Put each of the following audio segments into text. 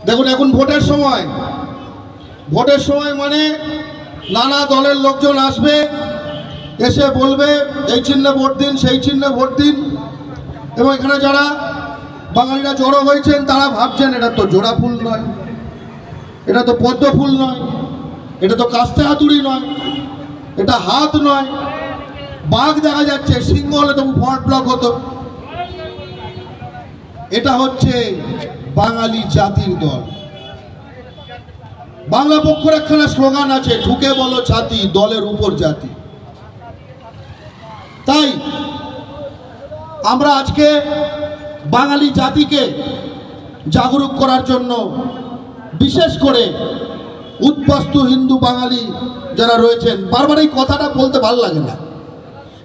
দেখুন এখন ভোটের সময় মানে নানা দলের লোকজন আসবে, এসে বলবে এই চিহ্নে ভোট দিন, সেই চিহ্নে ভোট দিন। এবং এখানে যারা বাঙালিরা জড়ো হয়েছেন তারা ভাবছেন এটা তো জোড়া ফুল নয়, এটা তো পদ্ম ফুল নয়, এটা তো কাস্তে হাতুড়ি নয়, এটা হাত নয়, বাঘ দেখা যাচ্ছে, সিংহ হলে তবু ফ্রন্ট ব্লক হতো। এটা হচ্ছে বাঙালি জাতির দল। বাংলা পক্ষের একখানা স্লোগান আছে, ঢুকে বলো ছাতি, দলের উপর জাতি। তাই আমরা আজকে বাঙালি জাতিকে জাগরুক করার জন্য বিশেষ করে উদ্বাস্তু হিন্দু বাঙালি যারা রয়েছেন, বারবার এই কথাটা বলতে ভালো লাগে না,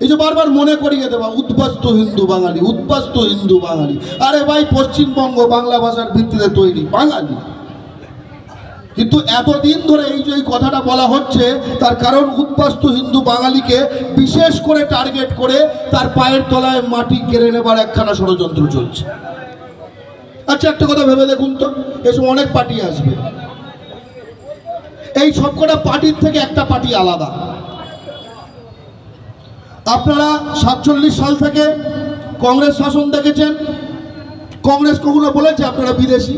এই যে বারবার মনে করিয়ে দেওয়া উদ্বাস্তু হিন্দু বাঙালি, উদ্বাস্তু হিন্দু বাঙালি। আরে ভাই, পশ্চিমবঙ্গ বাংলা ভাষার ভিত্তিতে তৈরি বাঙালি, কিন্তু এতদিন ধরে এই যে কথাটা বলা হচ্ছে তার কারণ উদ্বাস্তু হিন্দু বাঙালিকে বিশেষ করে টার্গেট করে তার পায়ের তলায় মাটি কেড়ে নেবার একখানা ষড়যন্ত্র চলছে। আচ্ছা, একটা কথা ভেবে দেখুন তো, এসব অনেক পার্টি আসবে, এই সবকটা পার্টির থেকে একটা পার্টি আলাদা। আপনারা 47 সাল থেকে কংগ্রেস শাসন দেখেছেন, কংগ্রেস কখনো বলেছে আপনারা বিদেশি?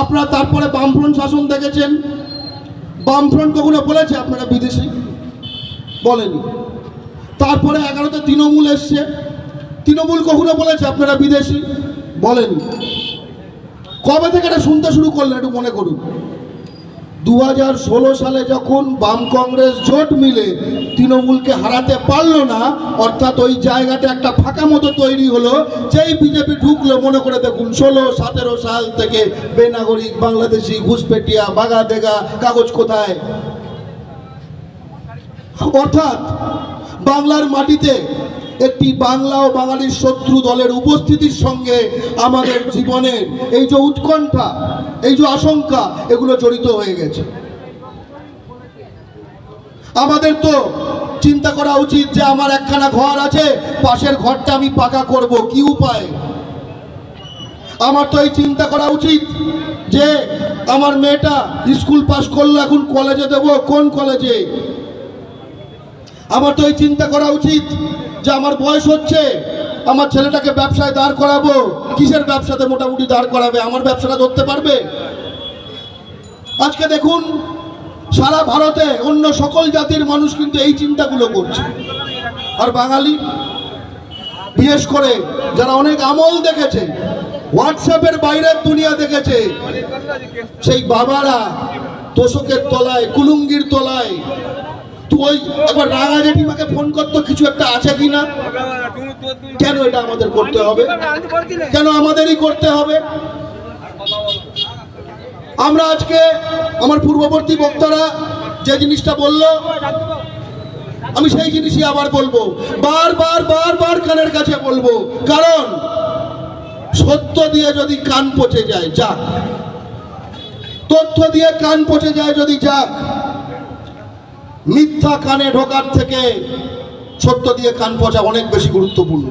আপনারা তারপরে বামফ্রন্ট শাসন দেখেছেন, বামফ্রন্ট কখনো বলেছে আপনারা বিদেশি? বলেনি। তারপরে 11তে তৃণমূল এসছে, তৃণমূল কখনো বলেছে আপনারা বিদেশি? বলেনি। কবে থেকে এটা শুনতে শুরু করলেন একটু মনে করুন। 2016 সালে যখন বাম কংগ্রেস জোট মিলে তৃণমূলকে হারাতে পারলো না, অর্থাৎ ওই জায়গাটা একটা ফাঁকা মতো তৈরি হলো, যেই বিজেপি ঢুকলো, মনে করে দেখুন 16-17 সাল থেকে বেনাগরিক, বাংলাদেশি, ঘুষপেটিয়া, বাগা দেগা, কাগজ কোথায়। অর্থাৎ বাংলার মাটিতে একটি বাংলা ও বাঙালির শত্রু দলের উপস্থিতির সঙ্গে আমাদের জীবনের এই যে উৎকণ্ঠা, এই যে আশঙ্কা, এগুলো জড়িত হয়ে গেছে। আমাদের তো চিন্তা করা উচিত যে আমার একখানা ঘর আছে, পাশের ঘরটা আমি পাকা করব, কি উপায়? আমার তো এই চিন্তা করা উচিত যে আমার মেয়েটা স্কুল পাস করলো, এখন কলেজে দেব, কোন কলেজে? আমার তো এই চিন্তা করা উচিত যে আমার বয়স হচ্ছে, আমার ছেলেটাকে ব্যবসায় দাঁড় করাবো, কিসের ব্যবসাতে মোটামুটি দাঁড় করাবে, আমার ব্যবসাটা ধরতে পারবে? আজকে দেখুন সারা ভারতে অন্য সকল জাতির মানুষ কিন্তু এই চিন্তাগুলো করছে, আর বাঙালি বিশেষ করে যারা অনেক আমল দেখেছে, হোয়াটসঅ্যাপের বাইরের দুনিয়া দেখেছে, সেই বাবারা তোষকের তলায়, কুলুঙ্গির তলায়, তুই একবার রাঙা জেঠিমাকে ফোন করতো কিছু একটা আছে কিনা। কেন এটা আমাদের করতে হবে? কেন আমাদেরই করতে হবে? আমরা আজকে আমার পূর্ববর্তী বক্তারা যে জিনিসটা বলল, আমি সেই জিনিসই আবার বলবো, বারবার বারবার কানের কাছে বলবো, কারণ সত্য দিয়ে যদি কান পচে যায় যাক, তথ্য দিয়ে কান পচে যায় যদি যাক, মিথ্যা কানে ঢোকার থেকে সত্য দিয়ে কান পচা অনেক বেশি গুরুত্বপূর্ণ।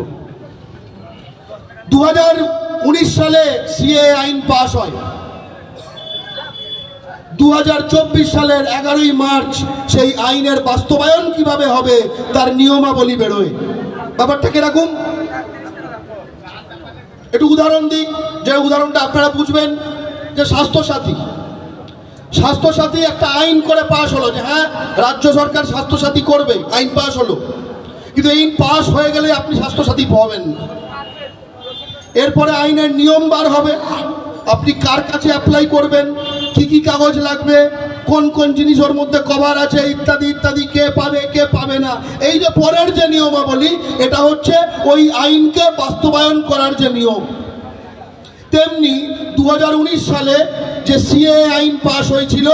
2019 সালে সিএ আইন পাস হয়, 2024 সালের 11ই মার্চ সেই আইনের বাস্তবায়ন কিভাবে হবে তার নিয়মাবলী বেরোয়। ব্যাপারটা কিরকম একটু উদাহরণ দিই, যে উদাহরণটা আপনারা বুঝবেন। যে স্বাস্থ্যসাথী একটা আইন করে পাশ হলো, যে হ্যাঁ রাজ্য সরকার স্বাস্থ্যসাথী করবে, আইন পাশ হলো, কিন্তু আইন পাশ হয়ে গেলে আপনি স্বাস্থ্যসাথী পাবেন না। এরপরে আইনের নিয়ম বার হবে, আপনি কার কাছে অ্যাপ্লাই করবেন, কি কি কাগজ লাগবে, কোন কোন জিনিস ওর মধ্যে কভার আছে, ইত্যাদি ইত্যাদি, কে পাবে কে পাবে না। এই যে পরের যে নিয়মাবলী, এটা হচ্ছে ওই আইনকে বাস্তবায়ন করার যে নিয়ম। তেমনি 2019 সালে যে সিএ আইন পাশ হয়েছিল,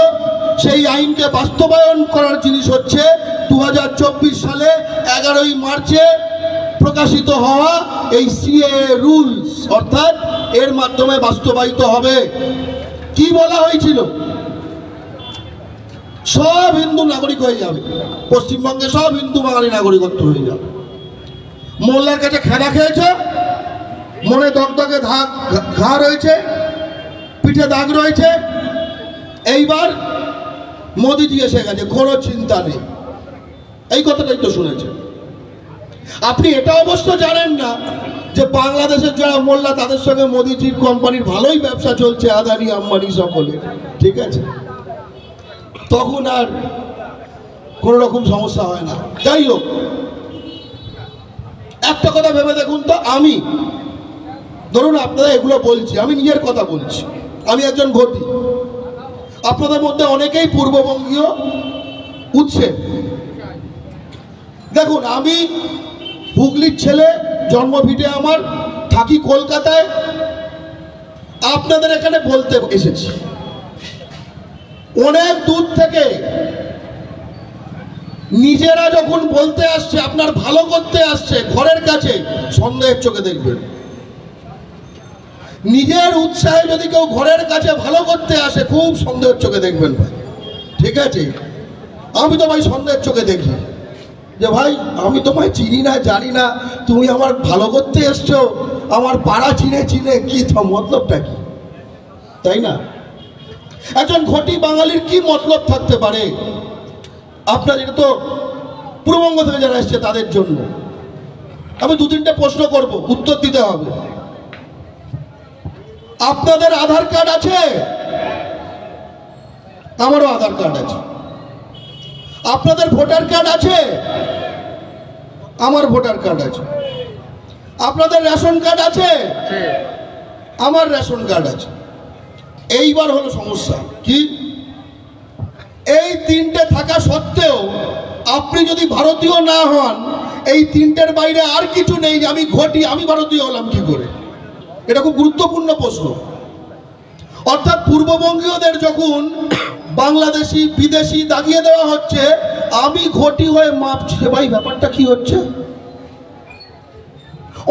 সেই আইনকে বাস্তবায়ন করার জিনিস হচ্ছে 2024 সালে 11ই মার্চে প্রকাশিত হওয়া এই সিএ রুলস, অর্থাৎ এর মাধ্যমে বাস্তবায়িত হবে। কি বলা হয়েছিল? সব হিন্দু নাগরিক হয়ে যাবে, পশ্চিমবঙ্গে সব হিন্দু বাঙালি নাগরিকত্ব হয়ে যাবে। মোল্লার কাছে খেলা খেয়েছে, মনে দগদগে ঘা রয়েছে, পিঠে দাগ রয়েছে। এইবার মোদিজি এসে গেছে, কোনো চিন্তা নেই, এই কথাটাই তো শুনেছেন। আপনি এটা অবশ্য জানেন না যে বাংলাদেশের যারা মোল্লা তাদের সঙ্গে মোদিজির কোম্পানির ভালোই ব্যবসা চলছে, আদানি আম্বানি সকলে, ঠিক আছে, তখন আর কোনো রকম সমস্যা হয় না। যাই হোক, একটা কথা ভেবে দেখুন তো, আমি ধরুন আপনারা এগুলো বলছি, আমি নিজের কথা বলছি, আমি একজন ঘটি, আপনাদের মধ্যে অনেকেই পূর্ববঙ্গীয় উৎসে। দেখুন, আমি হুগলির ছেলে, জন্মভিটে আমার, থাকি কলকাতায়, আপনাদের এখানে বলতে এসেছি। অনেক দূর থেকে নিজেরা যখন বলতে আসছে, আপনার ভালো করতে আসছে, ঘরের কাছে সন্দেহের চোখে দেখবেন। নিজের উৎসাহে যদি কেউ ঘরের কাছে ভালো করতে আসে, খুব সন্দেহের চোখে দেখবেন ভাই, ঠিক আছে। আমি তো ভাই সন্দেহের চোখে দেখি যে ভাই আমি তোমায় চিনি না, জানি না, তুমি আমার ভালো করতে এসছো, আমার পাড়া চিনে চিনে কি মতলবটা কি, তাই না? একজন ঘটি বাঙালির কি মতলব থাকতে পারে? আপনার এটা তো পূর্ববঙ্গ থেকে যারা এসছে তাদের জন্য আমি দু তিনটে প্রশ্ন করব, উত্তর দিতে হবে। আপনাদের আধার কার্ড আছে? আমারও আধার কার্ড আছে। আপনাদের ভোটার কার্ড আছে? আমার ভোটার কার্ড আছে। আপনাদের রেশন কার্ড আছে? আমার রেশন কার্ড আছে। এইবার হলো সমস্যা কি, এই তিনটে থাকা সত্ত্বেও আপনি যদি ভারতীয় না হন, এই তিনটের বাইরে আর কিছু নেই, আমি ঘটি, আমি ভারতীয় হলাম কি করে? এটা খুব গুরুত্বপূর্ণ প্রশ্ন। অর্থাৎ পূর্ববঙ্গীয়দের যখন বাংলাদেশি বিদেশি দাগিয়ে দেওয়া হচ্ছে, আমি ঘটি হয়ে মাপছি, ভাই ব্যাপারটা কি হচ্ছে?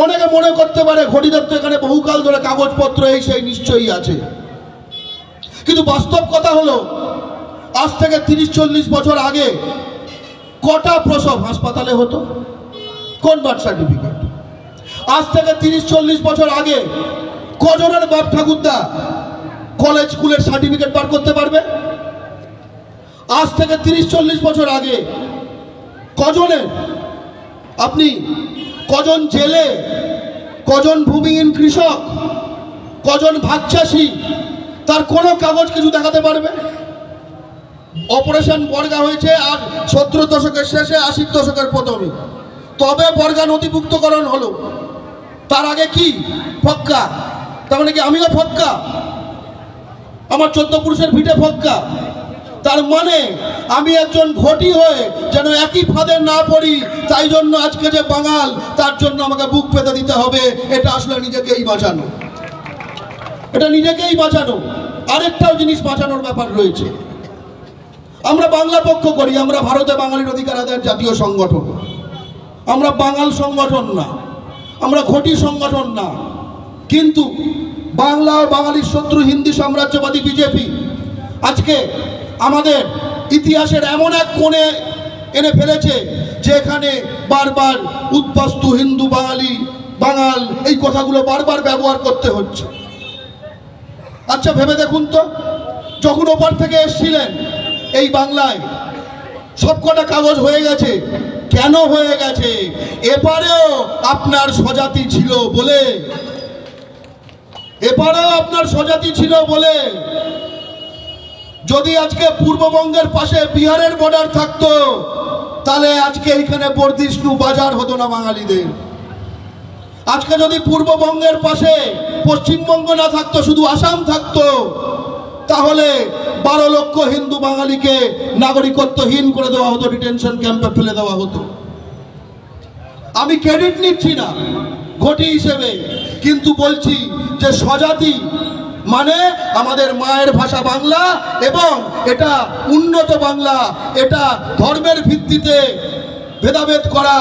অনেকে মনে করতে পারে ঘটিদের তো এখানে বহুকাল ধরে কাগজপত্র এই সেই নিশ্চয়ই আছে, কিন্তু বাস্তব কথা হলো আজ থেকে 30-40 বছর আগে কটা প্রসব হাসপাতালে হতো? কোন বার্থ সার্টিফিকেট? আজ থেকে 30-40 বছর আগে কজনের বাপ ঠাকুরদা কলেজ স্কুলের সার্টিফিকেট বার করতে পারবে? আজ থেকে 30-40 বছর আগে কজনের, আপনি কজন জেলে, কজন ভূমিহীন কৃষক, কজন ভাগ চাষি, তার কোনো কাগজ কিছু দেখাতে পারবে? অপারেশন বর্গা হয়েছে আর 70 দশকের শেষে 80 দশকের প্রথমে, তবে বর্গা নথিভুক্তকরণ হলো। তার আগে কি ফক্কা? তার মানে কি আমিও ফক্কা? আমার 14 পুরুষের ভিটে ফক্কা? তার মানে আমি একজন ঘটি হয়ে যেন একই ফাঁদে না পড়ি, তাই জন্য আজকে যে বাঙাল, তার জন্য আমাকে বুক পেতে দিতে হবে। এটা আসলে নিজেকেই বাঁচানো, এটা নিজেকেই বাঁচানো। আরেকটাও জিনিস বাঁচানোর ব্যাপার রয়েছে। আমরা বাংলা পক্ষ করি, আমরা ভারতে বাঙালির অধিকার আদায়ের জাতীয় সংগঠন, আমরা বাঙাল সংগঠন না, আমরা ঘটি সংগঠন না। কিন্তু বাংলা ও বাঙালির শত্রু হিন্দি সাম্রাজ্যবাদী বিজেপি আজকে আমাদের ইতিহাসের এমন এক কোণে এনে ফেলেছে, যেখানে বারবার উদ্বাস্তু হিন্দু বাঙালি, বাঙাল, এই কথাগুলো বারবার ব্যবহার করতে হচ্ছে। আচ্ছা ভেবে দেখুন তো, যখন ওপার থেকে এসেছিলেন এই বাংলায় সবকটা কাগজ হয়ে গেছে, কেন হয়ে গেছে? এপারেও আপনার স্বজাতি ছিল বলে, এপারেও আপনার স্বজাতি ছিল বলে। যদি আজকে পূর্ববঙ্গের পাশে বিহারের বর্ডার থাকতো, তাহলে আজকে এখানে বর্ধিষ্ণু বাজার হতো না বাঙালিদের। আজকে যদি পূর্ববঙ্গের পাশে পশ্চিমবঙ্গ না থাকতো, শুধু আসাম থাকতো, তাহলে 12 লক্ষ হিন্দু বাঙালিকে নাগরিকত্বহীন করে দেওয়া হতো, ডিটেনশন ক্যাম্পে ফেলে দেওয়া হতো। আমি ক্রেডিট নিচ্ছি না ঘটি হিসেবে, কিন্তু বলছি যে স্বজাতি মানে আমাদের মায়ের ভাষা বাংলা, এবং এটা উন্নত বাংলা, এটা ধর্মের ভিত্তিতে ভেদাভেদ করা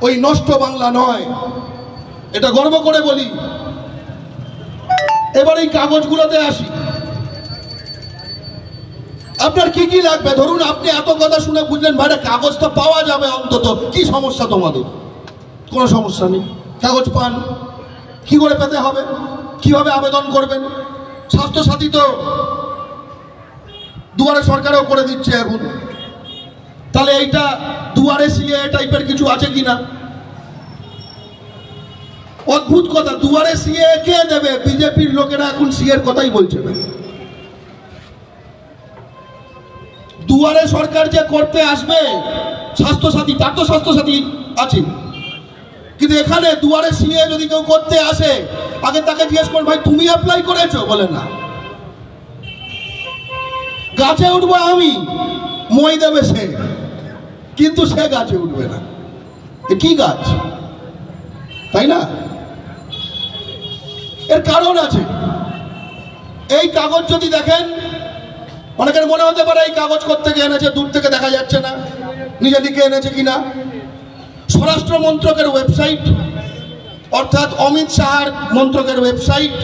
ওই নষ্ট বাংলা নয়, এটা গর্ব করে বলি। এবার এই কাগজগুলোতে আসি, আপনার কি কি লাগবে? ধরুন আপনি এত কথা শুনে বুঝলেন ভাই কাগজ তো পাওয়া যাবে, অন্তত কি সমস্যা তোমাদের? কোনো সমস্যা নেই, কাগজ পান। কি করে পেতে হবে? কিভাবে আবেদন করবেন? স্বাস্থ্যসাথী তো দুয়ারে সরকারও করে দিচ্ছে এখন, তাহলে এইটা দুয়ারে সিএ টাইপের কিছু আছে কিনা? অদ্ভুত কথা, দুয়ারে সিএ কে দেবে? বিজেপির লোকেরা এখন সিএর কথাই বলছে না। দুয়ারে সরকার যে করতে আসবে স্বাস্থ্যসাথী, তার তো স্বাস্থ্যসাথী আছে, কিন্তু এখানে দুয়ারে সিএ যদি কেউ করতে আসে আগে তাকে জিজ্ঞেস করুন, ভাই তুমি অ্যাপ্লাই করেছো? বলে না। গাছে উঠবো আমি, মই দেবে সে, কিন্তু সে গাছে উঠবে না। কি গাছ, তাই না? এর কারণ আছে। এই কাগজ যদি দেখেন, অনেকের মনে হতে পারে এই কাগজ কোত্থেকে এনেছে, দূর থেকে দেখা যাচ্ছে না, নিজে দিকে এনেছে কিনা। স্বরাষ্ট্র মন্ত্রকের ওয়েবসাইট, অর্থাৎ অমিত শাহর মন্ত্রকের ওয়েবসাইট,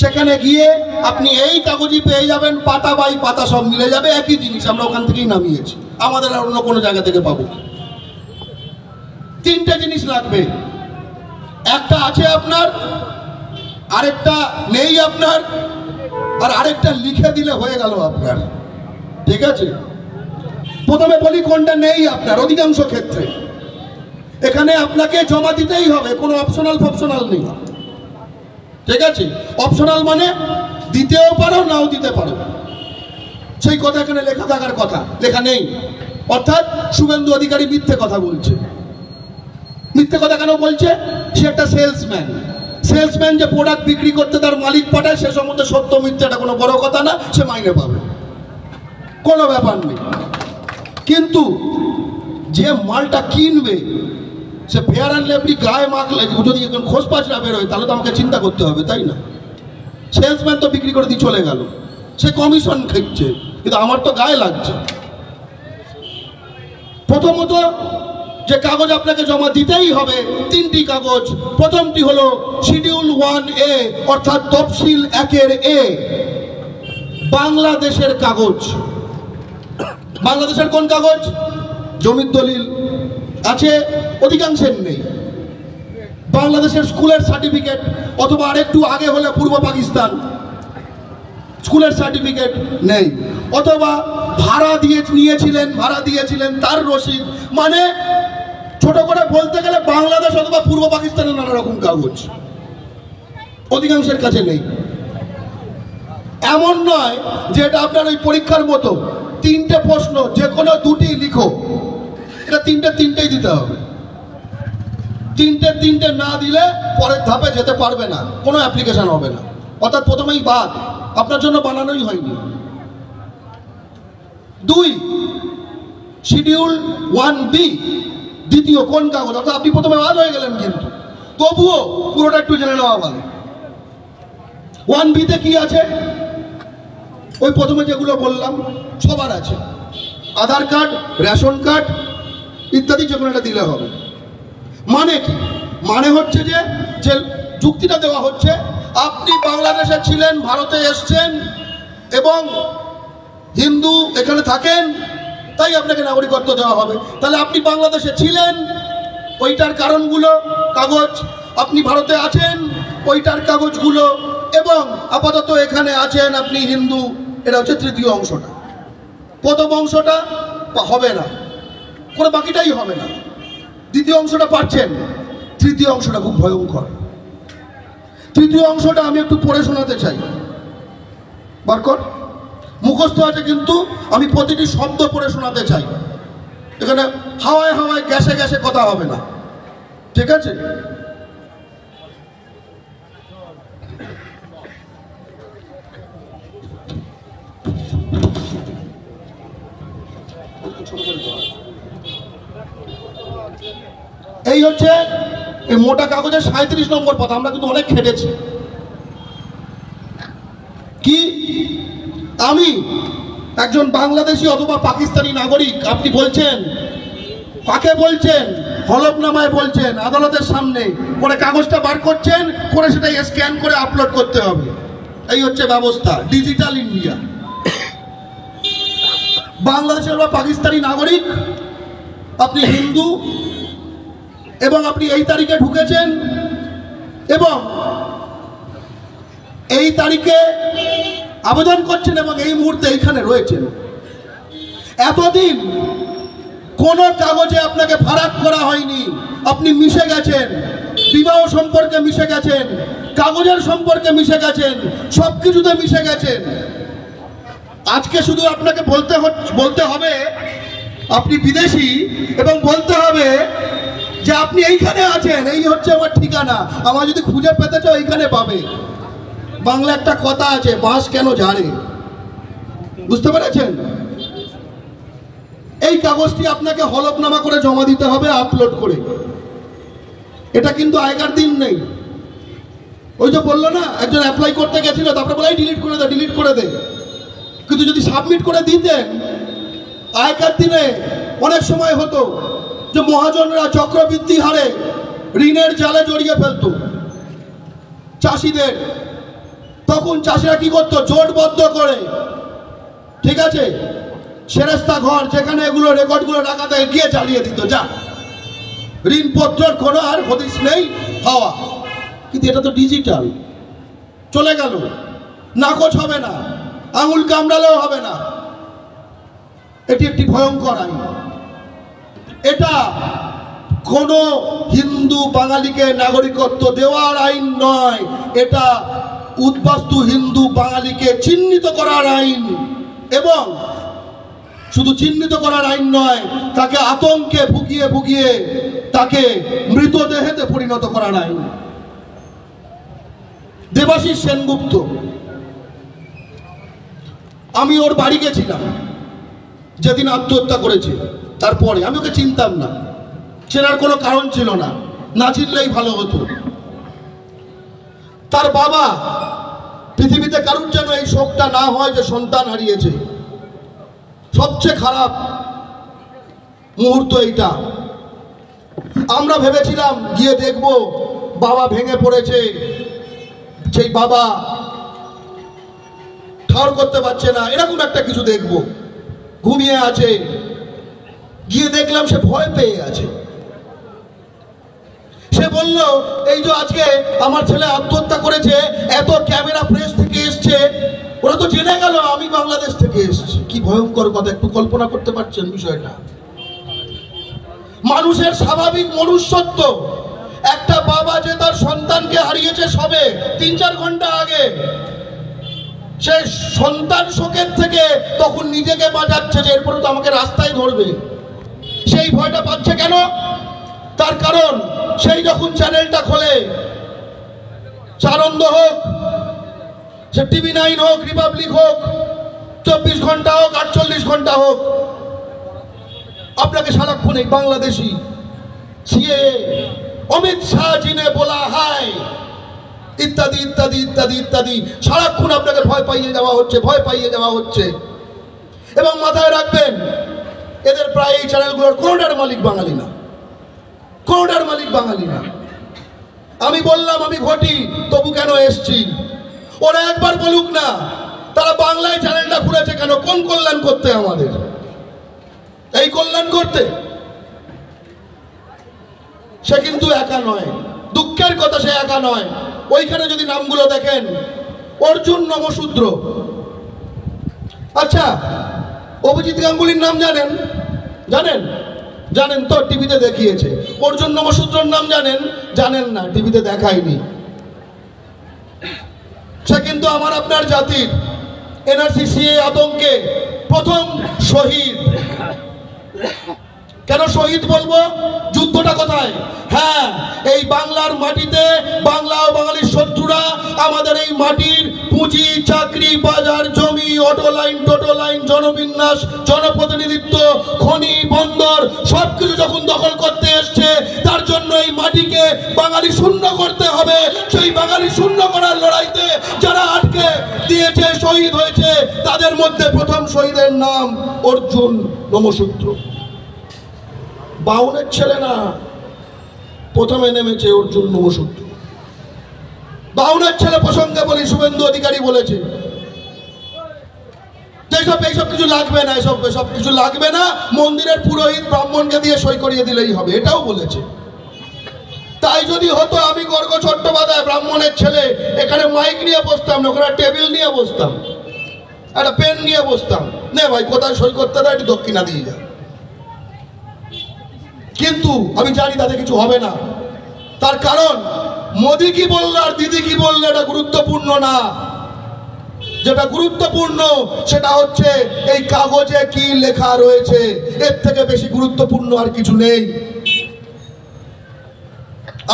সেখানে গিয়ে আপনি এই কাগজই পেয়ে যাবেন, পাতা বাই পাতা সব মিলে যাবে, একই জিনিস। আমরা ওখান থেকেই নামিয়েছি, আমাদের আর অন্য কোনো জায়গা থেকে পাবো। তিনটে জিনিস লাগবে, একটা আছে আপনার, আরেকটা নেই আপনার, আর আরেকটা লিখে দিলে হয়ে গেল আপনার। ঠিক আছে, প্রথমে বলি কোনটা নেই আপনার। অধিকাংশ ক্ষেত্রে এখানে আপনাকে জমা দিতেই হবে, কোনো অপশনাল ফপশনাল নেই। ঠিক আছে, অপশনাল মানে দিতেও পারো নাও দিতে পারো, সেই কথা এখানে লেখা থাকার কথা, লেখা নেই। অর্থাৎ শুভেন্দু অধিকারী মিথ্যে কথা বলছে। মিথ্যে কথা কেন বলছে? সে একটা সেলসম্যান। সেলসম্যান যে প্রোডাক্ট বিক্রি করতে তার মালিক পাঠায়, সে সম্বন্ধে সত্য মিথ্যাটা কোনো বড় কথা না, সে মাইনে পাবে, কোনো ব্যাপার নেই। কিন্তু যে মালটা কিনবে, সে ফেয়ার অ্যান্ড লেভলি গায়ে মাখলে যদি এখন খোঁজপাঁচ না বেরোয়, তাহলে তো আমাকে চিন্তা করতে হবে, তাই না? সেলসম্যান তো বিক্রি করে দিয়ে চলে গেল, সে কমিশন খাচ্ছে, কিন্তু আমার তো গায়ে লাগছে। প্রথমত যে কাগজ আপনাকে জমা দিতেই হবে, তিনটি কাগজ। প্রথমটি হলো শিডিউল 1A, অর্থাৎ তফসিল 1-এর A, বাংলাদেশের কাগজ। বাংলাদেশের কোন কাগজ? জমির দলিল আছে, অধিকাংশের নেই। বাংলাদেশের স্কুলের সার্টিফিকেট, অথবা আরেকটু আগে হলে পূর্ব পাকিস্তান, স্কুলের সার্টিফিকেট নেই। অথবা ভাড়া দিয়েছিলেন তার রসিদ। মানে ছোট করে বলতে গেলে বাংলাদেশ অথবা পূর্ব পাকিস্তানের নানা রকম কাগজ অধিকাংশের কাছে নেই। এমন নয় যে এটা আপনার ওই পরীক্ষার মতো তিনটে প্রশ্ন, যে কোনো দুটি লিখো, এটা তিনটেই দিতে হবে। তিনটে না দিলে পরের ধাপে যেতে পারবে না, কোনো অ্যাপ্লিকেশন হবে না। অর্থাৎ প্রথমেই বাদ, আপনার জন্য বানানোই হয়নি। 2, শিডিউল 1B, দ্বিতীয় কোন কাগজ? অর্থাৎ আপনি প্রথমে বাদ হয়ে গেলেন, কিন্তু তবুও পুরোটা একটু জেনে নেওয়া ভালো। 1B-তে কি আছে? ওই প্রথমে যেগুলো বললাম সবার আছে, আধার কার্ড, রেশন কার্ড ইত্যাদি, যে কোনো একটা দিলে হবে। মানে কি? মানে হচ্ছে যে যুক্তিটা দেওয়া হচ্ছে, আপনি বাংলাদেশে ছিলেন, ভারতে এসছেন এবং হিন্দু এখানে থাকেন, তাই আপনাকে নাগরিকত্ব দেওয়া হবে। তাহলে আপনি বাংলাদেশে ছিলেন, ওইটার কারণগুলো কাগজ, আপনি ভারতে আছেন, ওইটার কাগজগুলো, এবং আপাতত এখানে আছেন, আপনি হিন্দু, এটা হচ্ছে তৃতীয় অংশটা। প্রথম অংশটা হবে না, কোনো বাকিটাই হবে না। দ্বিতীয় অংশটা পারছেন, তৃতীয় অংশটা খুব ভয়ঙ্কর। তৃতীয় অংশটা আমি একটু পড়ে শোনাতে চাই, বার কর, মুখস্থ আছে, কিন্তু আমি প্রতিটি শব্দ পড়ে শোনাতে চাই। এখানে হাওয়ায় হাওয়ায় গ্যাসে গ্যাসে কথা হবে না, ঠিক আছে? এই হচ্ছে এই মোটা কাগজের 37 নম্বর কথা। আমরা কিন্তু অনেক খেটেছি। কি? আমি একজন বাংলাদেশি অথবা পাকিস্তানি নাগরিক। আপনি বলছেন, কাকে বলছেন? হলফনামায় বলছেন, আদালতের সামনে করে কাগজটা বার করছেন, করে সেটা স্ক্যান করে আপলোড করতে হবে। এই হচ্ছে ব্যবস্থা, ডিজিটাল ইন্ডিয়া। বাংলাদেশের বা পাকিস্তানি নাগরিক, আপনি হিন্দু এবং আপনি এই তারিখে ঢুকেছেন এবং এই তারিখে আবেদন করছেন এবং এই মুহূর্তে এইখানে রয়েছেন। এতদিন কোনো কাগজে আপনাকে ফারাক করা হয়নি, আপনি মিশে গেছেন, বিবাহ সম্পর্কে মিশে গেছেন, কাগজের সম্পর্কে মিশে গেছেন, সব কিছুতে মিশে গেছেন। আজকে শুধু আপনাকে বলতে হবে আপনি বিদেশি, এবং বলতে হবে যে আপনি এইখানে আছেন, এই হচ্ছে আমার ঠিকানা, আমার যদি খুঁজে পেতে চাও এইখানে পাবে। বাংলা একটা কথা আছে, বাঁশ কেন ঝাড়ে, বুঝতে পেরেছেন? এই কাগজটি আপনাকে হলফনামা করে জমা দিতে হবে, আপলোড করে। এটা কিন্তু আগেকার দিন নেই। ওই যে বললো না, একজন অ্যাপ্লাই করতে গেছিল, তারপরে বলে ডিলিট করে দে, ডিলিট করে দে। কিন্তু যদি সাবমিট করে দিতেন, আগেকার দিনে অনেক সময় হতো যে মহাজনরা চক্রবৃদ্ধি হারে ঋণের জালে জড়িয়ে ফেলতো চাষিদের। তখন চাষিরা কি করতো, জোটবদ্ধ করে, ঠিক আছে, সেরেস্তা ঘর যেখানে এগুলো রেকর্ডগুলো রাখা থাকে গিয়ে চালিয়ে দিত, যা ঋণপত্রের কোনো আর হদিস নেই, হাওয়া। কিন্তু এটা তো ডিজিটাল, চলে গেল, নাকচ হবে না, আঙুল কামড়ালেও হবে না। এটি একটি ভয়ঙ্কর আইন। এটা কোনো হিন্দু বাঙালিকে নাগরিকত্ব দেওয়ার আইন নয়, এটা উদ্বাস্তু হিন্দু বাঙালিকে চিহ্নিত করার আইন। এবং শুধু চিহ্নিত করার আইন নয়, তাকে আতঙ্কে ভুগিয়ে ভুগিয়ে তাকে মৃতদেহেতে পরিণত করার আইন। দেবাশিস সেনগুপ্ত, আমি ওর বাড়ি গেছিলাম যেদিন আত্মহত্যা করেছে। তারপরে আমি ওকে চিনতাম না, চেনার কোনো কারণ ছিল না, না চিনলেই ভালো হতো। তার বাবা, পৃথিবীতে কারুর যেন এই শোকটা না হয় যে সন্তান হারিয়েছে। সবচেয়ে খারাপ মুহূর্ত এইটা। আমরা ভেবেছিলাম গিয়ে দেখব বাবা ভেঙে পড়েছে, সেই বাবা ঠাড় করতে পারছে না, এরকম একটা কিছু দেখব, ঘুমিয়ে আছে। গিয়ে দেখলাম সে ভয় পেয়ে আছে। সে বলল, এই যে আজকে আমার ছেলে আত্মহত্যা করেছে, এত ক্যামেরা প্রেস থেকে এসছে, ওরা তো জেনে গেল আমি বাংলাদেশ থেকে এসেছি। কি ভয়ঙ্কর কথা, একটু কল্পনা করতে পারছেন বিষয়টা? মানুষের স্বাভাবিক মনুষ্যত্ব, একটা বাবা যে তার সন্তানকে হারিয়েছে সবে 3-4 ঘন্টা আগে, সে সন্তান শোকের থেকে তখন নিজেকে বাঁচাচ্ছে যে এরপরে তো আমাকে রাস্তায় ধরবে। সেই ভয়টা পাচ্ছে কেন? তার কারণ সেই যখন চ্যানেলটা খোলে, আনন্দ হোক, সে টিভি 9 হোক, রিপাবলিক হোক, 24 ঘন্টা হোক, 48 ঘন্টা হোক, আপনাকে সারাক্ষণ এই বাংলাদেশি সিএএ, অমিত শাহ জিনে বলা হয়, ইত্যাদি ইত্যাদি ইত্যাদি ইত্যাদি, সারাক্ষণ আপনাকে ভয় পাইয়ে দেওয়া হচ্ছে, ভয় পাইয়ে দেওয়া হচ্ছে। এবং মাথায় রাখবেন, এদের প্রায় এই চ্যানেলগুলোর কোনোটার মালিক বাঙালি না, কোনোটার মালিক বাঙালি না। আমি বললাম আমি ঘটি, তবু কেন এসছি? ওরা একবার বলুক না তারা বাংলায় চ্যানেলটা খুলেছে কেন? কোন কল্যাণ করতে? আমাদের এই কল্যাণ করতে। সে কিন্তু একা নয়, দুঃখের কথা, সে একা নয়। ওইখানে যদি নামগুলো দেখেন, অর্জুন নমশূদ্র। আচ্ছা, অভিজিৎ গাঙ্গুলির নাম জানেন? জানেন? জানেন তো, টিভিতে দেখিয়েছে। অর্জুন নমশূদ্রর নাম জানেন? জানেন না, টিভিতে দেখায়নি। সে কিন্তু আমার আপনার জাতির এনআরসি সিএ আতঙ্কে প্রথম শহীদ। কেন শহীদ বলবো? যুদ্ধটা কোথায়? হ্যাঁ, এই বাংলার মাটিতে বাংলা ও বাঙালির শত্রুরা আমাদের এই মাটির পুঁজি, চাকরি, বাজার, জমি, অটো লাইন, টোটো লাইন, জনবিন্যাস, জনপ্রতিনিধিত্ব, খনি, বন্দর সবকিছু যখন দখল করতে এসছে, তার জন্য এই মাটিকে বাঙালি শূন্য করতে হবে। সেই বাঙালি শূন্য করার লড়াইতে যারা আটকে দিয়েছে, শহীদ হয়েছে, তাদের মধ্যে প্রথম শহীদের নাম অর্জুন নমশূদ্র। বাউনের ছেলে না, প্রথমে নেমেছে অর্জুন নমশূদ্র। বাউনের ছেলে প্রসঙ্গে বলি, শুভেন্দু অধিকারী বলেছে এইসব কিছু লাগবে না, এসব কিছু লাগবে না, মন্দিরের পুরোহিত ব্রাহ্মণকে দিয়ে সই করিয়ে দিলেই হবে, এটাও বলেছে। তাই যদি হতো, আমি গর্গ চট্টোপাধ্যায় ব্রাহ্মণের ছেলে, এখানে মাইক নিয়ে বসতাম না, ওখানে টেবিল নিয়ে বসতাম। একটা পেন নিয়ে বসতাম, নে ভাই কোথায় সই করতে দেয় একটু দক্ষিণা দিয়ে যা। কিন্তু আমি জানি তাতে কিছু হবে না, তার কারণ মোদি কি বললো আর দিদি কি বললো এটা গুরুত্বপূর্ণ না। যেটা গুরুত্বপূর্ণ সেটা হচ্ছে এই কাগজে কি লেখা রয়েছে, এর থেকে বেশি গুরুত্বপূর্ণ আর কিছু নেই।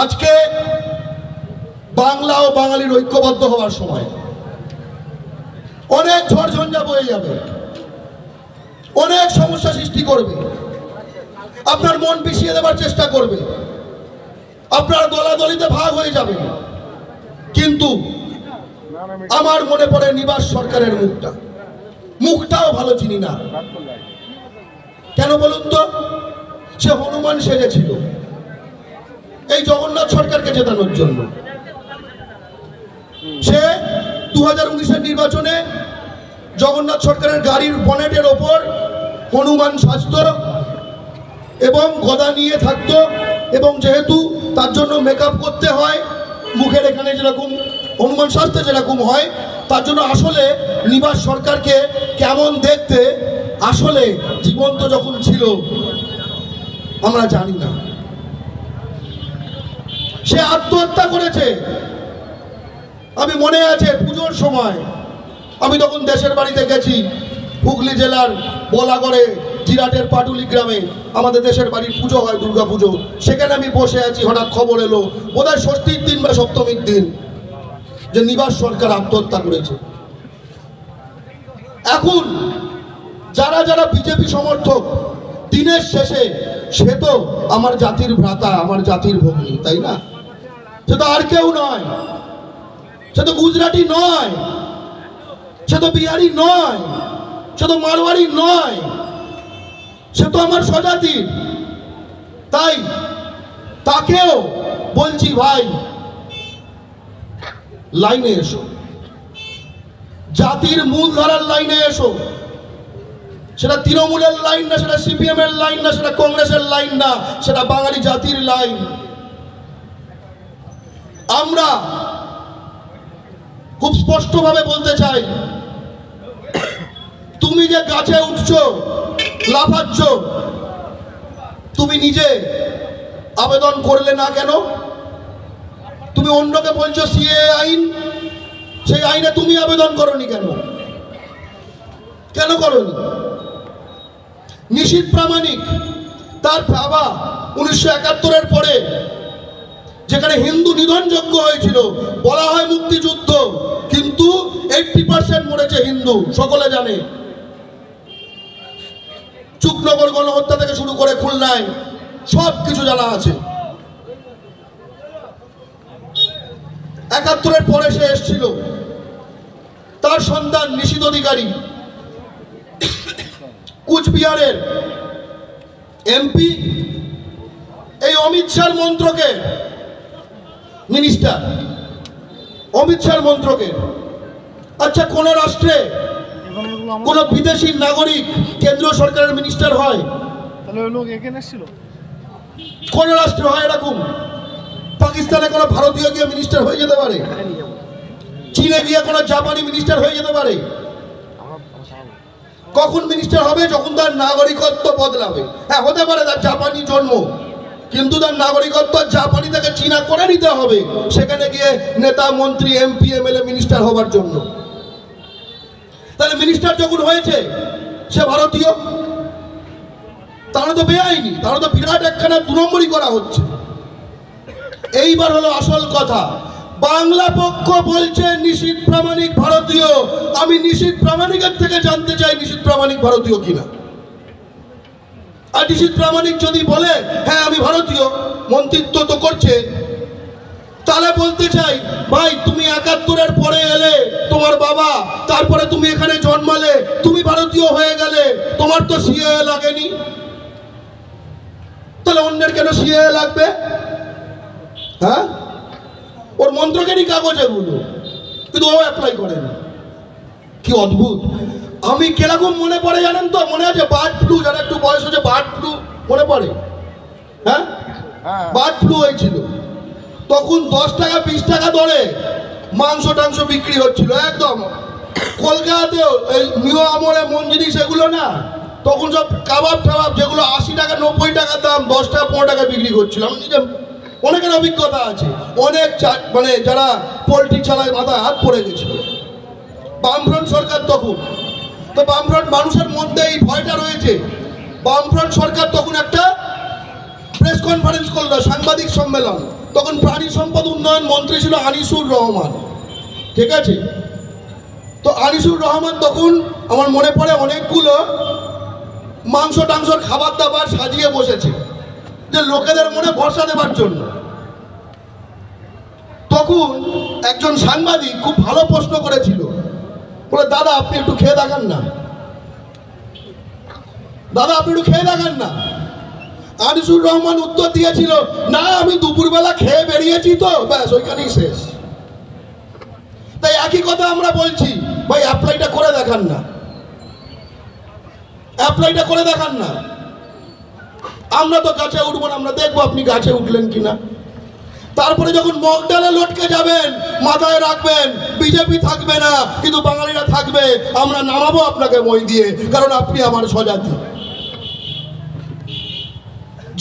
আজকে বাংলা ও বাঙালির ঐক্যবদ্ধ হওয়ার সময়। অনেক ঝড়ঝঞ্ঝা বয়ে যাবে, অনেক সমস্যা সৃষ্টি করবে, আপনার মন পিছিয়ে দেওয়ার চেষ্টা করবে, আপনার দলাদলিতে ভাগ হয়ে যাবে। কিন্তু আমার মনে পড়ে নিবাস সরকারের মুখটাও ভালো চিনি না। কেন বলুন তো? সে হনুমান সেজেছিল এই জগন্নাথ সরকারকে জেতানোর জন্য। সে 2019-এর নির্বাচনে জগন্নাথ সরকারের গাড়ির বনেটের ওপর হনুমান সাজত এবং গদা নিয়ে থাকতো, এবং যেহেতু তার জন্য মেকআপ করতে হয়, মুখের এখানে যেরকম হনুমান সাজতে যেরকম হয়, তার জন্য আসলে নিবাস সরকারকে কেমন দেখতে আসলে জীবন্ত যখন ছিল আমরা জানি না। সে আত্মহত্যা করেছে। আমি মনে আছে পুজোর সময় আমি তখন দেশের বাড়িতে গেছি, হুগলি জেলার বলাগড়ে জিরাটের পাটুলি গ্রামে আমাদের দেশের বাড়ির পুজো হয়, দুর্গা পুজো। সেখানে আমি বসে আছি, হঠাৎ খবর এলো বোধহয় ষষ্ঠীর দিন বা সপ্তমীর দিন যে নিবাস সরকার আত্মহত্যা করেছে। এখন যারা যারা বিজেপি সমর্থক, দিনের শেষে সে তো আমার জাতির ভ্রাতা, আমার জাতির ভগ্নী, তাই না? সে তো আর কেউ নয়, সে তো গুজরাটি নয়, সে তো বিহারি নয়, সে তো মারওয়ারি নয়, সে তো আমার স্বজাতির। তাই তাকেও বলছি, ভাই লাইনে এসো, জাতির মূল ধারার লাইনে এসো। সেটা তৃণমূলের লাইন না, সেটা সিপিএম এর লাইন না, সেটা কংগ্রেসের লাইন না, সেটা বাঙালি জাতির লাইন। আমরা খুব স্পষ্টভাবে বলতে চাই, তুমি যে গাছে উঠছো, লাফাচ্ছ, তুমি নিজে আবেদন করলে না কেন? তুমি অন্যকে বলছো সিএ আইন, সেই আইনে তুমি আবেদন করনি কেন? কেন করনি? নিশীথ প্রামাণিক তার বাবা 1971-এর পরে যেখানে হিন্দু নিধনযোগ্য হয়েছিল, বলা হয় মুক্তিযুদ্ধ, কিন্তু 80% মরেছে হিন্দু, সকলে জানে। চুকনগর গণহত্যা থেকে শুরু করে খুলনায় সব কিছু জানা আছে। 71-এর পরে সে এসেছিল, তার সন্তান নিশীথ অধিকারী কুচবিহারের এমপি, এই অমিত শাহর মন্ত্রকে মিনিস্টার, অমিত শাহর মন্ত্রকে। আচ্ছা, কোন রাষ্ট্রে কোন বিদেশি নাগরিক কেন্দ্রীয় সরকারের মিনিস্টার হয়? কোন রাষ্ট্রে হয় এরকম? পাকিস্তানে কোনো ভারতীয় গিয়ে মিনিস্টার হয়ে যেতে পারে, চীনে গিয়ে কোনো জাপানি মিনিস্টার হয়ে যেতে পারে। কখন মিনিস্টার হবে? যখন তার নাগরিকত্ব বদলাবে। হ্যাঁ, হতে পারে তার জাপানি জন্ম, কিন্তু তার নাগরিকত্ব জাপানি থেকে চীনা করে নিতে হবে সেখানে গিয়ে নেতা, মন্ত্রী, এমপি, এমএলএ মিনিস্টার হবার জন্য। তাহলে মিনিস্টার যখন হয়েছে সে ভারতীয়, তাহলে তো বেআইনি, তাহলে তো বিরাট একখানা 2 নম্বরই করা হচ্ছে। এইবার হলো আসল কথা। বাংলা পক্ষ বলছে নিশীথ প্রামাণিক ভারতীয়। আমি নিশীথ প্রামাণিকের থেকে জানতে চাই নিশীথ প্রামাণিক ভারতীয় কিনা। আর নিশীথ প্রামাণিক যদি বলে হ্যাঁ আমি ভারতীয়, মন্ত্রিত্ব তো করছে, তাহলে বলতে চাই, ভাই তুমি 71-এর পরে এলে, তোমার বাবা, তারপরে তুমি এখানে জন্মালে, তুমি ভারতীয় হয়ে গেলে, তোমার তো সিএএ লাগেনি, তাহলে অন্যের কেন সিএএ লাগবে? হ্যাঁ, ওর মন্ত্রকেরই কাগজ এগুলো, কিন্তু ও অ্যাপ্লাই করেনি। কি অদ্ভুত। আমি কিরকম মনে পড়ে জানেন তো? মনে আছে বার্ড ফ্লু, যারা একটু বয়স হচ্ছে, বার্ড ফ্লু মনে পড়ে? হ্যাঁ, বার্ড ফ্লু হয়েছিল তখন 10 টাকা 20 টাকা দরে মাংস টাংস বিক্রি হচ্ছিল, একদম কলকাতাতেও এই নিউ আমলে মঞ্জিনিস এগুলো না, তখন সব কাবাব টাবাব যেগুলো 80 টাকা 90 টাকা দাম 10 টাকা 15 টাকা বিক্রি করছিলাম। নিজে অনেকের অভিজ্ঞতা আছে, অনেক মানে যারা পোলট্রি চালায় মাথায় হাত পড়ে গেছিল। বামফ্রন্ট সরকার তখন, তো বামফ্রন্ট মানুষের মধ্যে এই ভয়টা রয়েছে। বামফ্রন্ট সরকার তখন একটা প্রেস কনফারেন্স করলো, সাংবাদিক সম্মেলন। তখন প্রাণী সম্পদ উন্নয়ন মন্ত্রী ছিল আনিসুর রহমান, ঠিক আছে? তো আনিসুর রহমান তখন আমার মনে পড়ে অনেকগুলো মাংস টাংসর খাবার দাবার সাজিয়ে বসেছে যে লোকেদের মনে ভরসা দেবার জন্য। তখন একজন সাংবাদিক খুব ভালো প্রশ্ন করেছিল, বলে দাদা আপনি একটু খেয়ে দেখান না, দাদা আপনি একটু খেয়ে দেখান না। আনিসুর রহমান উত্তর দিয়েছিল, না আমি দুপুরবেলা খেয়ে বেরিয়েছি তো, ব্যাস ওইখানেই শেষ। তাই একই কথা আমরা বলছি, ভাই অ্যাপ্লাইটা করে দেখান না, অ্যাপ্লাইটা করে দেখান না। আমরা তো গাছে উঠবো না, আমরা দেখবো আপনি গাছে উঠলেন কিনা। তারপরে যখন মগডালে লটকে যাবেন মাথায় রাখবেন বিজেপি থাকবে না, কিন্তু বাঙালিরা থাকবে, আমরা নামাবো আপনাকে মই দিয়ে, কারণ আপনি আমার স্বজাতি।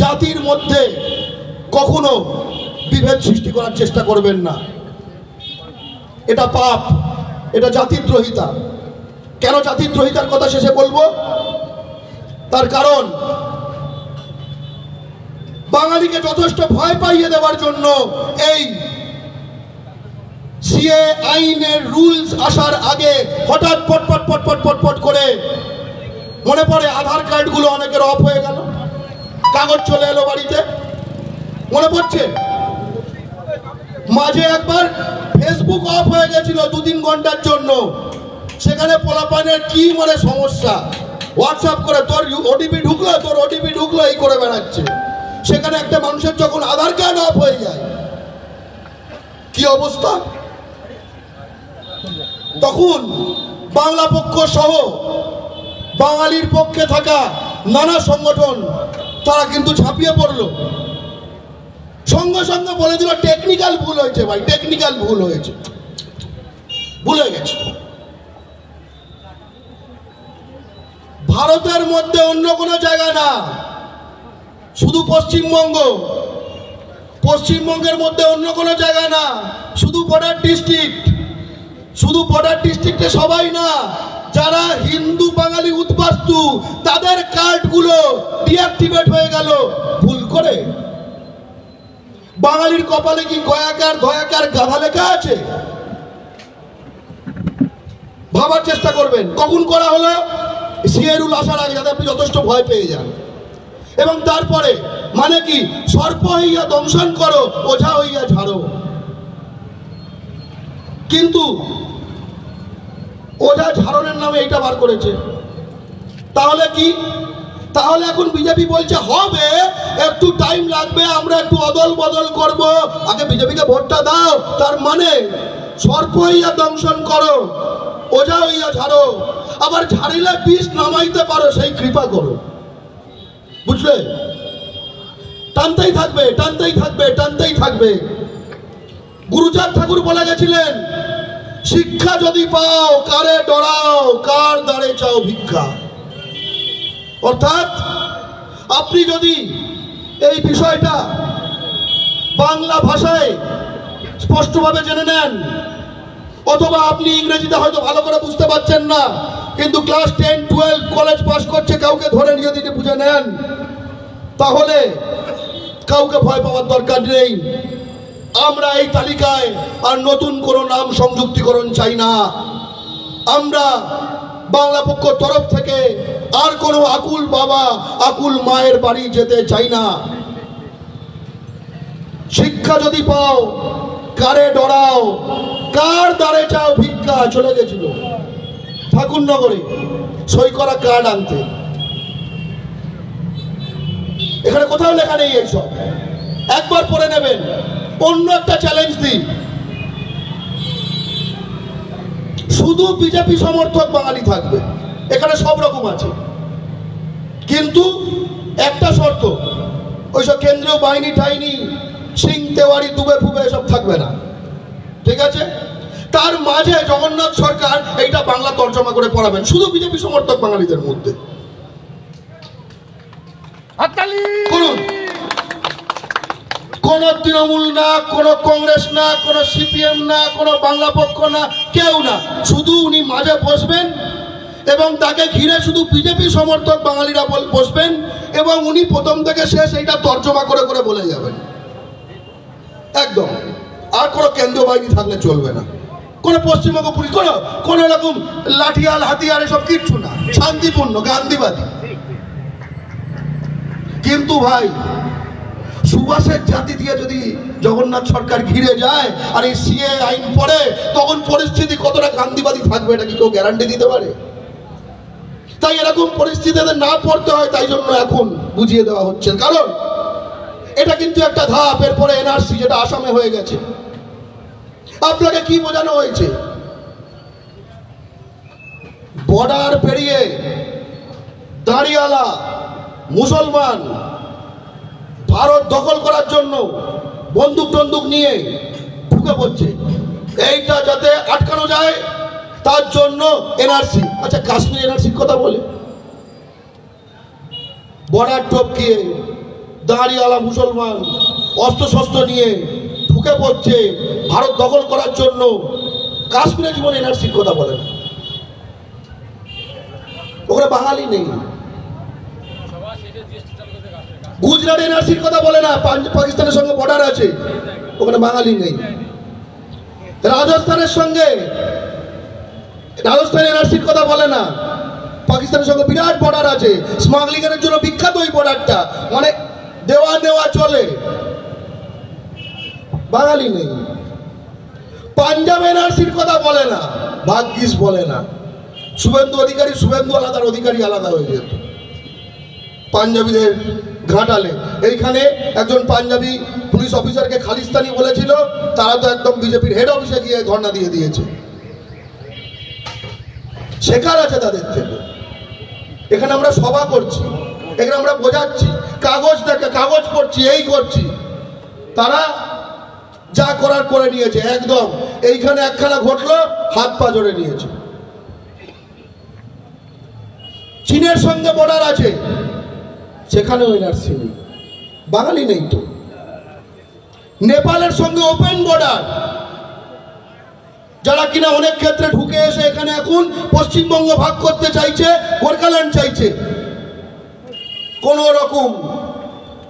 জাতির মধ্যে কখনো বিভেদ সৃষ্টি করার চেষ্টা করবেন না, এটা পাপ, এটা জাতিদ্রোহিতা। কেন জাতিদ্রোহিতার কথা শেষে বলবো, তার কারণ বাঙালিকে যথেষ্ট ভয় পাইয়ে দেওয়ার জন্য এই সিএ আইনের রুলস আসার আগে হঠাৎ পটপট পটপট পটপট করে মনে পড়ে আধার কার্ডগুলো অনেকের অফ হয়ে গেল, কাগজ চলে এলো বাড়িতে, মনে পড়ছে? মাঝে একবার ফেসবুক অফ হয়ে গেছিল 2-3 ঘন্টার জন্য, সেখানে পোলাপানের কি মানে সমস্যা, হোয়াটসঅ্যাপ করে তোর ওটিপি ঢুকলো, তোর ওটিপি ঢুকলো, এই করে বেড়াচ্ছে। সেখানে একটা মানুষের যখন আধার কার্ড অফ হয়ে যায় কি অবস্থা, তখন বাংলা পক্ষ সহ বাঙালির পক্ষে থাকা নানা সংগঠন তারা কিন্তু ঝাঁপিয়ে পড়লো, সঙ্গে সঙ্গে বলে দিল টেকনিক্যাল ভুল হয়েছে, ভাই টেকনিক্যাল ভুল হয়েছে, ভুলে গেছে। ভারতের মধ্যে অন্য কোনো জায়গা না, শুধু পশ্চিমবঙ্গ, পশ্চিমবঙ্গের মধ্যে অন্য কোনো জায়গা না, শুধু বর্ডার ডিস্ট্রিক্ট, শুধু বর্ডার ডিস্ট্রিক্টে সবাই না, যারা হিন্দু বাঙালি উদ্বাস্তু তাদের কার্ডগুলো ডিঅ্যাক্টিভেট হয়ে গেল ভুল করে। বাঙালির কপালে কি গয়াকার ধয়াকার গাধা লেখা আছে? ভাবার চেষ্টা করবেন কখন করা হলো, সিএ রুল আসার আগে, যাতে আপনি যথেষ্ট ভয় পেয়ে যান। এবং তারপরে মানে কি, সর্প হইয়া দংশন করো, ওঝা হইয়া ঝাড়ো। কিন্তু ওঝা ঝাড়নের নামে এইটা বার করেছে, তাহলে কি, তাহলে এখন বিজেপি বলছে হবে, একটু টাইম লাগবে, আমরা একটু অদল বদল করব, আগে বিজেপিকে ভোটটা দাও। তার মানে সর্প হইয়া দংশন করো, ওঝা হইয়া ঝাড়ো, আবার ঝাড়িলে বিষ নামাইতে পারো সেই কৃপা করো, বুঝলে? টানতেই থাকবে, টানতেই থাকবে, টানতেই থাকবে। গুরুচাঁদ ঠাকুর বলে গেছিলেন, শিক্ষা যদি পাও কারে ডরাও, কার দ্বারে চাও ভিক্ষা। অর্থাৎ আপনি যদি এই বিষয়টা বাংলা ভাষায় স্পষ্টভাবে জেনে নেন, অথবা আপনি ইংরেজিতে হয়তো ভালো করে বুঝতে পারছেন না, কিন্তু ক্লাস 10, 12 কলেজ পাস করছে কাউকে ধরে নিয়ে যদি বুঝে নেন, তাহলে কাউকে ভয় পাওয়ার দরকার নেই। আমরা এই তালিকায় আর নতুন কোনো নাম সংযুক্তিকরণ চাই না। আমরা বাংলা পক্ষ তরফ থেকে আর কোনো আকুল বাবা আকুল মায়ের বাড়ি যেতে চাই না। শিক্ষা যদি পাও কারে ডরাও, কার দ্বারে চাও ভিক্ষা চলে গেছিল ঠাকুরনগরে সই করা কার্ড আনতে। এখানে কোথাও লেখা নেই এইসব, একবার পড়ে নেবেন। অন্য একটা চ্যালেঞ্জ দিই, শুধু বিজেপি সমর্থক বাঙালি থাকবে, এখানে সব রকম আছে, কিন্তু একটা শর্ত, ওইসব কেন্দ্রীয় বাহিনী টাইনি সিং তেওয়ারি দুবে ফুবে এসব থাকবে না, ঠিক আছে? তার মাঝে জগন্নাথ সরকার এইটা বাংলা তর্জমা করে পড়াবেন শুধু বিজেপি সমর্থক বাঙালিদের মধ্যে। কোন তৃণমূল না, কোন কংগ্রেস না, কোন সিপিএম না, কোন বাংলা পক্ষ না, কেউ না, শুধু উনি মাঝে বসবেন এবং তাকে ঘিরে শুধু বিজেপি সমর্থক বাঙালিরা বসবেন এবং উনি প্রথম থেকে শেষ এইটা তর্জমা করে করে বলে যাবেন একদম। আর কোনো কেন্দ্রীয় বাহিনী থাকলে চলবে না, কোনো পশ্চিমবঙ্গ পুলিশ, কোনো রকম লাঠিয়াল হাতিয়ার এসব কিচ্ছু না, শান্তিপূর্ণ গান্ধীবাদী। কিন্তু ভাই সুভাষের জাতি দিয়ে যদি জগন্নাথ সরকার ঘিরে যায় আর এই সিএ আইন পড়ে, তখন পরিস্থিতি কতটা গান্ধীবাদী থাকবে এটা কি কেউ গ্যারান্টি দিতে পারে? তাই এরকম পরিস্থিতিতে না পড়তে হয়, তাই জন্য এখন বুঝিয়ে দেওয়া হচ্ছে। কারণ এটা কিন্তু একটা ধাপ, এরপরে এনআরসি যেটা আসামে হয়ে গেছে। আপনাকে কি বোঝানো হয়েছে? বর্ডার পেরিয়ে দাঁড়িয়ালা মুসলমান ভারত দখল করার জন্য বন্দুক টন্দুক নিয়ে ঢুকে পড়ছে, এইটা যাতে আটকানো যায় তার জন্য এনআরসি। আচ্ছা, কাশ্মীর এনআরসির কথা বলে বর্ডার টপকিয়ে দাঁড়িয়ালা মুসলমান অস্ত্র শস্ত্র নিয়ে ঢুকে পড়ছে ভারত দখল করার জন্য, কাশ্মীরের জীবন এনআরসির কথা বলে না। ওখানে বাঙালি নেই। গুজরাট এনআরসির কথা বলে না, পাকিস্তানের সঙ্গে বর্ডার আছে, ওখানে বাঙালি নেই। রাজস্থানের সঙ্গে রাজস্থান এনআরসির কথা বলে না, পাকিস্তানের সঙ্গে বিরাট বর্ডার আছে, স্মাগলিং এর জন্য বিখ্যাত ওই বর্ডারটা, মানে দেওয়া নেওয়া চলে, বাঙালি নেই। পাঞ্জাব এনআরসির কথা বলে না, ভাগ্যিস বলে না। শুভেন্দু আলাদার অধিকারী আলাদা হয়ে যেত পাঞ্জাবিদের ঘাটালে। এইখানে একজন পাঞ্জাবি পুলিশ অফিসারকে খালিস্তানি বলেছিল, তারা তো একদম বিজেপির হেড অফিসে গিয়ে ধর্ণা দিয়ে দিয়েছে। শেখার আছে তাদের থেকে। এখানে আমরা সভা করছি, এখানে আমরা বোঝাচ্ছি, কাগজ দেখে কাগজ পড়ছি, এই করছি, তারা যা করার করে নিয়েছে একদম। এইখানে একখানা ঘটলো, হাত পা জড়ে নিয়েছে। চীনের সঙ্গে বর্ডার আছে, সেখানেও এনআরসি নেই, বাঙালি নেই তো। নেপালের সঙ্গে ওপেন বর্ডার, যারা কিনা অনেক ক্ষেত্রে ঢুকে এসে এখানে এখন পশ্চিমবঙ্গ ভাগ করতে চাইছে, গোর্খাল্যান্ড চাইছে, কোন রকম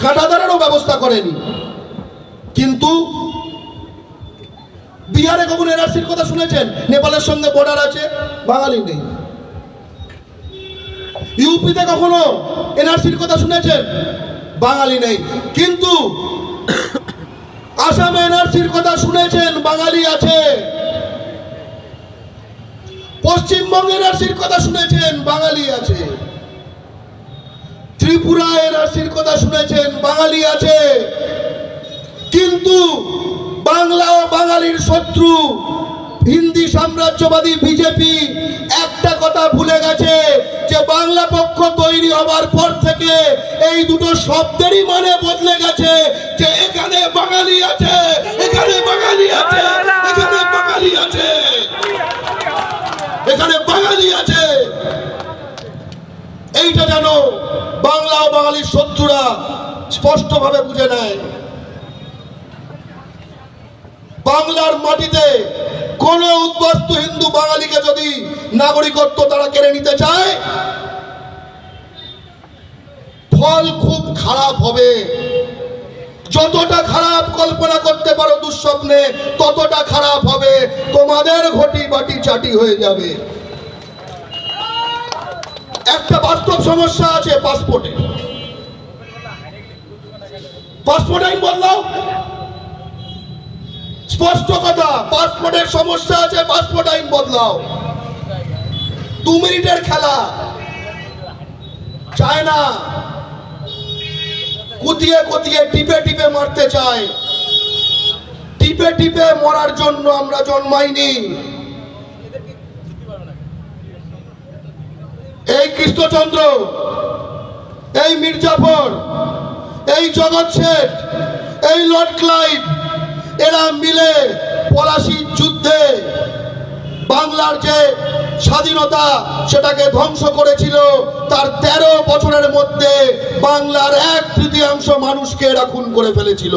কাঁটাদারেরও ব্যবস্থা করেনি। কিন্তু বিহারে কখন এনআরসির কথা শুনেছেন? নেপালের সঙ্গে বর্ডার আছে, বাঙালি নেই। ইউপিতে কখনো এনআরসির কথা শুনেছেন? বাঙালি নেই। কিন্তু আসামে এনআরসির কথা শুনেছেন, বাঙালি আছে। পশ্চিমবঙ্গে এনআরসির কথা শুনেছেন, বাঙালি আছে। ত্রিপুরা এনআরসির কথা শুনেছেন, বাঙালি আছে। কিন্তু বাংলা ও বাঙালির শত্রু হিন্দি সাম্রাজ্যবাদী বিজেপি একটা কথা ভুলে গেছে যে বাংলা পক্ষ তৈরি হবার পর থেকে এই দুটো শব্দেরই মানে বদলে গেছে, যে এখানে বাঙালি আছে, এখানে বাঙালি আছে, এখানে বাঙালি আছে, এখানে বাঙালি আছে। এইটা যেন বাংলা ও বাঙালির শত্রুরা স্পষ্টভাবে বুঝে নেয়। বাংলার মাটিতে কোন উদ্বাস্তু হিন্দু বাঙালিকে যদি নাগরিকত্ব তারা কেড়ে নিতে চায়, ফল খুব খারাপ হবে। যতটা খারাপ কল্পনা করতে পারো দুঃস্বপ্নে, ততটা খারাপ হবে। তোমাদের ঘটি বাটি চাটি হয়ে যাবে। একটা বাস্তব সমস্যা আছে পাসপোর্টে। পাসপোর্ট আইন বদলাও, স্পষ্ট কথা। পাসপোর্টের সমস্যা আছে, পাসপোর্ট আইন বদলাও। 2 মিনিটের খেলা চায় না, কুতিয়ে কুতিয়ে টিপে টিপে মারতে চায়। টিপে টিপে মরার জন্য আমরা জন্মাইনি। এই কৃষ্ণচন্দ্র, এই মির্জাফর, এই জগৎ শেঠ, এই লর্ড ক্লাইভ, এরা মিলে পলাশির যুদ্ধে বাংলার যে স্বাধীনতা সেটাকে ধ্বংস করেছিল, তার 13 বছরের মধ্যে বাংলার 1/3 মানুষকে এরা খুন করে ফেলেছিল।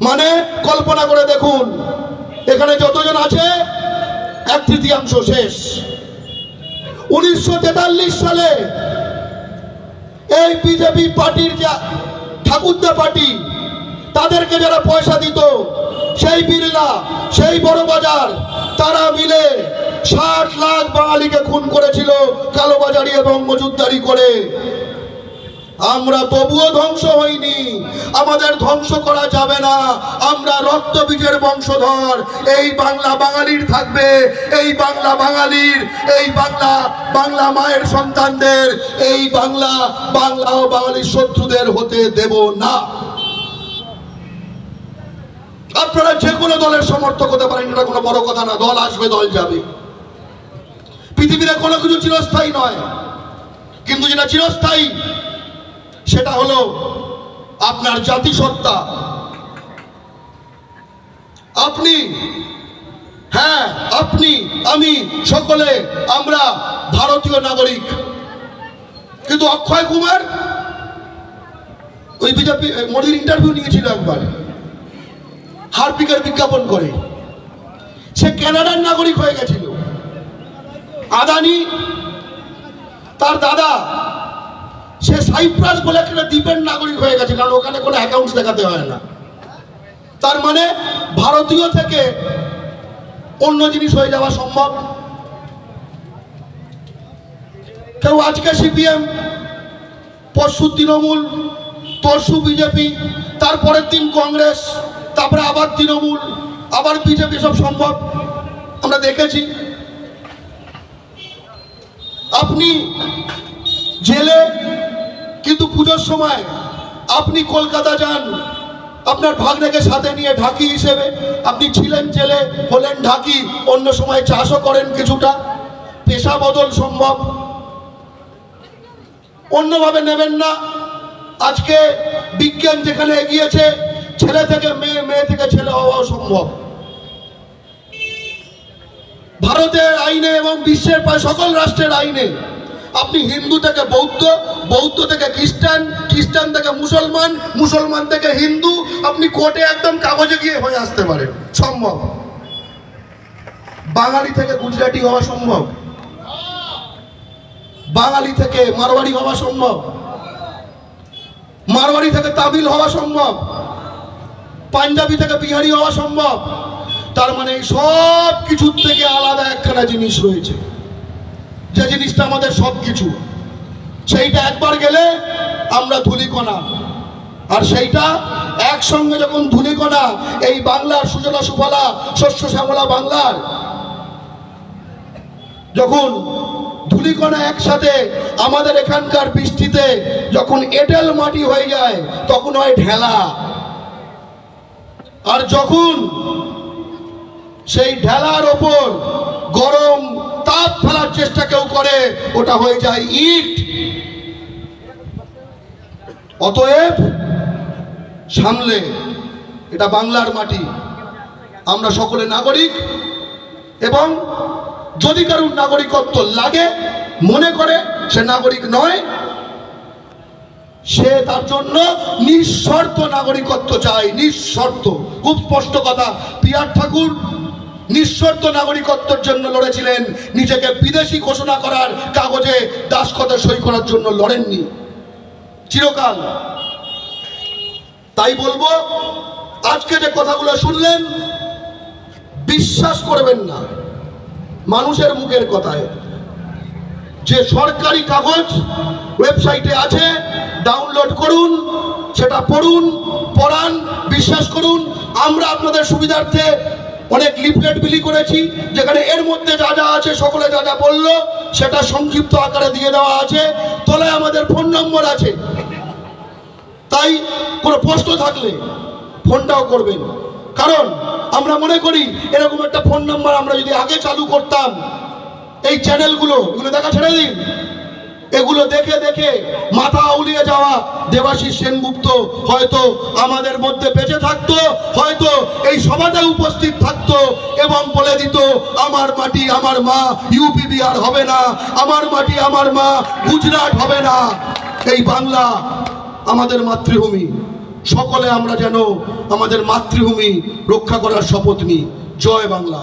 মানে কল্পনা করে দেখুন, এখানে যতজন আছে 1/3 শেষ। 1943 সালে এই বিজেপি পার্টির যা ঠাকুরদা পার্টি, তাদেরকে যারা পয়সা দিত, সেই বিড়লা, সেই বড় বাজার, তারা মিলে 60 লাখ বাঙালিকে খুন করেছিল কালোবাজারি এবং মজুদদারি করে। আমরা তবুও ধ্বংস হইনি, আমাদের ধ্বংস করা যাবে না। আমরা রক্তবীজের বংশধর। এই বাংলা বাঙালির থাকবে, এই বাংলা বাঙালির, এই বাংলা মায়ের সন্তানদের, এই বাংলা ও বাঙালির শত্রুদের হতে দেব না। আপনারা যে কোনো দলের সমর্থক হতে পারেন, এটা কোনো বড় কথা না। দল আসবে, দল যাবে। পৃথিবীতে কোনো কিছু চিরস্থায়ী নয়, কিন্তু যেটা চিরস্থায়ী সেটা হলো আপনার জাতিসত্তা। আপনি, হ্যাঁ আপনি, আমি, সকলে আমরা ভারতীয় নাগরিক। কিন্তু অক্ষয় কুমার ওই বিজেপি মোদির ইন্টারভিউ নিয়েছিল একবার, হারপিকের বিজ্ঞাপন করে। সে কানাডার নাগরিক হয়ে গেছিল। আদানি তার দাদা, সে সাইপ্রাস বলে একটা দ্বীপের নাগরিক হয়ে গেছে, কারণ ওখানে কোনো অ্যাকাউন্টস দেখাতে হয় না। তার মানে ভারতীয় থেকে অন্য জিনিস হয়ে যাওয়া সম্ভব। কেউ আজকে সিপিএম, পরশু তৃণমূল, তরশু বিজেপি, তারপরের দিন কংগ্রেস, তারপরে আবার তৃণমূল, আবার বিজেপি, সব সম্ভব, আমরা দেখেছি। আপনি জেলে, কিন্তু পুজোর সময় আপনি কলকাতা যান আপনার ভাগ্নেকে সাথে নিয়ে ঢাকি হিসেবে। আপনি ছিলেন জেলে, হলেন ঢাকি, অন্য সময় চাষও করেন কিছুটা। পেশা বদল সম্ভব, অন্যভাবে নেবেন না। আজকে বিজ্ঞান যেখানে এগিয়েছে, ছেলে থেকে মেয়ে, মেয়ে থেকে ছেলে হওয়াও সম্ভব। ভারতের আইনে এবং বিশ্বের প্রায় সকল রাষ্ট্রের আইনে আপনি হিন্দু থেকে বৌদ্ধ, বৌদ্ধ থেকে খ্রিস্টান, খ্রিস্টান থেকে মুসলমান, মুসলমান থেকে হিন্দু, আপনি কোর্টে একদম কাগজে গিয়ে হয়ে আসতে পারেন, সম্ভব। বাঙালি থেকে গুজরাটি হওয়া সম্ভব, বাঙালি থেকে মারওয়াড়ি হওয়া সম্ভব, মারওয়াড়ি থেকে তামিল হওয়া সম্ভব, পাঞ্জাবি থেকে বিহারি হওয়া সম্ভব। তার মানে সব কিছুর থেকে আলাদা একখানা জিনিস রয়েছে, যে জিনিসটা আমাদের সব কিছু, সেইটা একবার গেলে আমরা ধুলিকণা। আর সেইটা একসঙ্গে যখন ধুলিকণা, এই বাংলার সুজলা সুফলা শস্য শ্যামলা বাংলার যখন ধুলিকণা একসাথে আমাদের এখানকার বৃষ্টিতে যখন এঁটেল মাটি হয়ে যায়, তখন হয় ঢেলা। আর যখন সেই ঢেলার ওপর গরম তাপ ফেলার চেষ্টা কেউ করে, ওটা হয়ে যায় ইট। অতএব সামলে, এটা বাংলার মাটি, আমরা সকলে নাগরিক। এবং যদি কারোর নাগরিকত্ব লাগে, মনে করে সে নাগরিক নয়, সে তার জন্য নিঃশর্ত নাগরিকত্ব চায়, নিঃশর্ত। খুব স্পষ্ট কথা। পিয়ার ঠাকুর নিঃশর্ত নাগরিকত্বের জন্য লড়েছিলেন, নিজেকে বিদেশি ঘোষণা করার কাগজে দাসখতে সই করার জন্য লড়েননি চিরকাল। তাই বলবো, আজকে যে কথাগুলো শুনলেন, বিশ্বাস করবেন না মানুষের মুখের কথায়। যে সরকারি কাগজ ওয়েবসাইটে আছে, ডাউনলোড করুন, সেটা পড়ুন, পড়ান, বিশ্বাস করুন। আমরা আপনাদের সুবিধার্থে অনেক লিফলেট বিলি করেছি, যেখানে এর মধ্যে যা যা আছে, সকলে যা যা বললো সেটা সংক্ষিপ্ত আকারে দিয়ে দেওয়া আছে। তলায় আমাদের ফোন নম্বর আছে, তাই কোনো প্রশ্ন থাকলে ফোনটাও করবেন। কারণ আমরা মনে করি এরকম একটা ফোন নাম্বার আমরা যদি আগে চালু করতাম, এই চ্যানেলগুলো দেখা ছেড়ে দিন, এগুলো দেখে দেখে মাথা উলিয়ে যাওয়া দেবাশিস সেনগুপ্ত হয়তো আমাদের মধ্যে বেঁচে থাকতো, হয়তো এই সভাতে উপস্থিত থাকতো এবং বলে দিত আমার মাটি আমার মা ইউপি বিহার হবে না, আমার মাটি আমার মা গুজরাট হবে না, এই বাংলা আমাদের মাতৃভূমি। সকলে আমরা যেন আমাদের মাতৃভূমি রক্ষা করার শপথ নিই। জয় বাংলা।